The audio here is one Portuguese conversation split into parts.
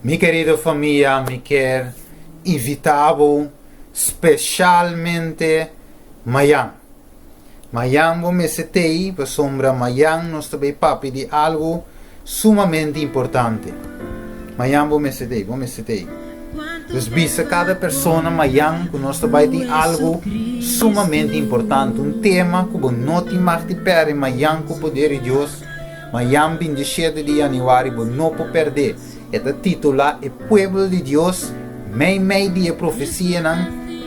Mi querida família, me quer invitar-vos especialmente amanhã. Amanhã vou me sentar para sombra amanhã nós também papo de algo sumamente importante. Amanhã vou me sentar. Visa cada pessoa amanhã que nós também tem algo sumamente importante, tema que não te marque perder amanhã com o poder de Deus. Amanhã 27 de janeiro não pode perder. Esta titula é Pueblo de Deus, meio de profecia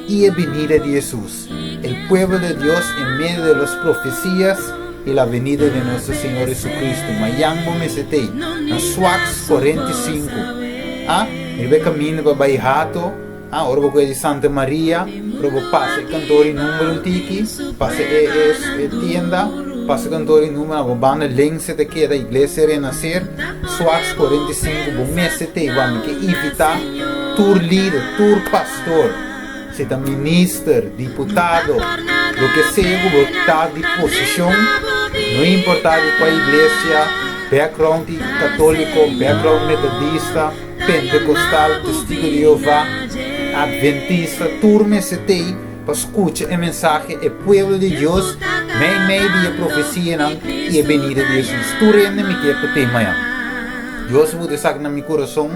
e a venida de Jesus. El pueblo de Dios en medio de las profecías y la venida de nuestro Señor Jesucristo. Mayango me setei, na Swax 45. Ele vai caminho para Baihato, ora vai de Santa Maria, ora passa o cantor número antiki, passa a tienda, passa o cantor número, a banda lense daqui da igreja renascer, Swax 45, bom me setei, vamos que evitar, tour líder, tour pastor, seja ministro, deputado, do que seja, votar de posição, não importa de qual igreja, background católico, background metodista, pentecostal, testigo de Jeová, adventista, turma se tem para escutar a mensagem, é pueblo de Deus, meio de profecia e a venida de Jesus. Tu rende me que para ter amanhã. Deus vai deixar no meu coração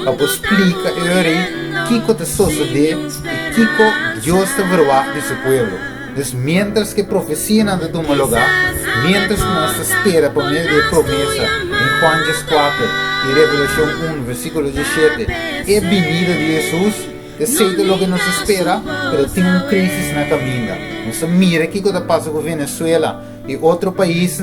para explicar o que está sucedendo e que Deus está verdade desse pueblo. Então, mientras que profecia não toma lugar, mientras que nós espera por meio de promessa em Juan 4 e Revelação 1, versículo 17, é a venida de Jesus, é certo o que nos espera, mas tem uma crise na caminho. Nós mira o que está passando com Venezuela e outro país,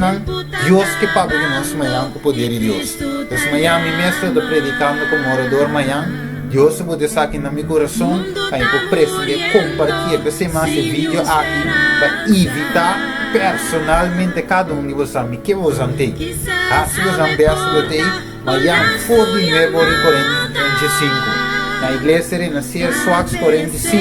Deus que paga de nós amanhã com o poder de Deus. Então, amanhã, meu mestre está predicando como orador amanhã, Deus vai deixar aqui no meu coração, para eu precisar compartilhar esse vídeo aqui, para evitar personalmente cada um de vocês, que vocês têm. Se vocês têm, amanhã, for de novo, 45. Na igreja renascer, Swax 45,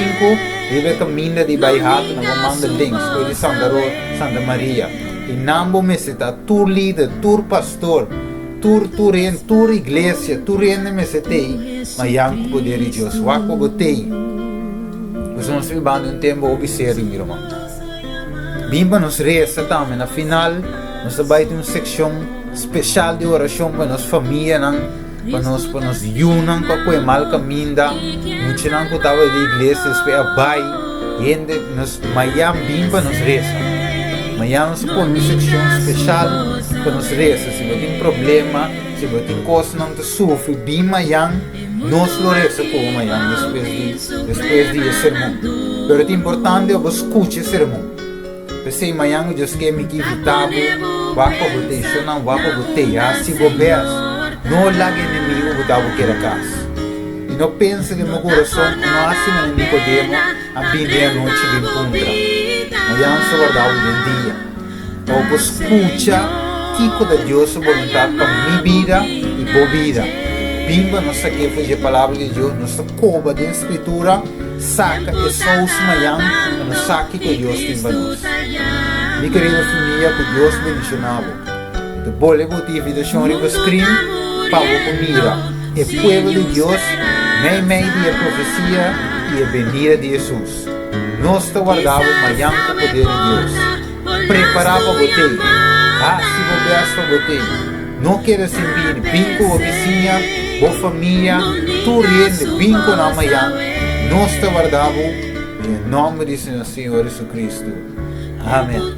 vive caminho de Baihato, na comanda links, de Santa Maria. E não me está tour líder, tour pastor, tour igreja, tour me setei, mas com o poder de Deus, o que botei. Nós estamos vivendo um tempo observado, meu irmão. Bimba nos resta também, na final, nós vamos ter uma secção especial de oração para nossa família, para nos unir com o mal caminho, muitos não que estava de igreja, espera bai, gente, nos Miami bimba nos resta. Amanhã nós põe uma secção especial para nos resta. Se você tem problema, se você tem coisa não te sofre, bem amanhã, nós lo resta com amanhã, depois de sermão. Mas é importante eu escutar o sermão. Pensei amanhã eu já quero me evitar, vai para botar, não vai para botar, se bobear, não larga inimigo, botar o que era casa. E não pensa que meu coração, não acha que não podemos, a bem noite de encontrar. Amanhã se guardar o dia. Então, escuta o que Deus é vontade para minha vida e boa vida. Bimba, nós aqui fazer a palavra de Deus, nossa cova de escritura, saca e só os amanhã, nós saque que Deus tem para nós. Minha querida família, que Deus bendicionava. De boa vida, chão de screen, para o mira. É povo de Deus, meio de profecia e a venida de Jesus. Nós te guardamos amanhã com o poder de Deus. Preparar para você. Se você para você. Não queira se vir. Vim com a vizinha, boa família, tu rende, vim com amanhã. Nós te guardamos em nome de Senhor Jesus Cristo. Amém.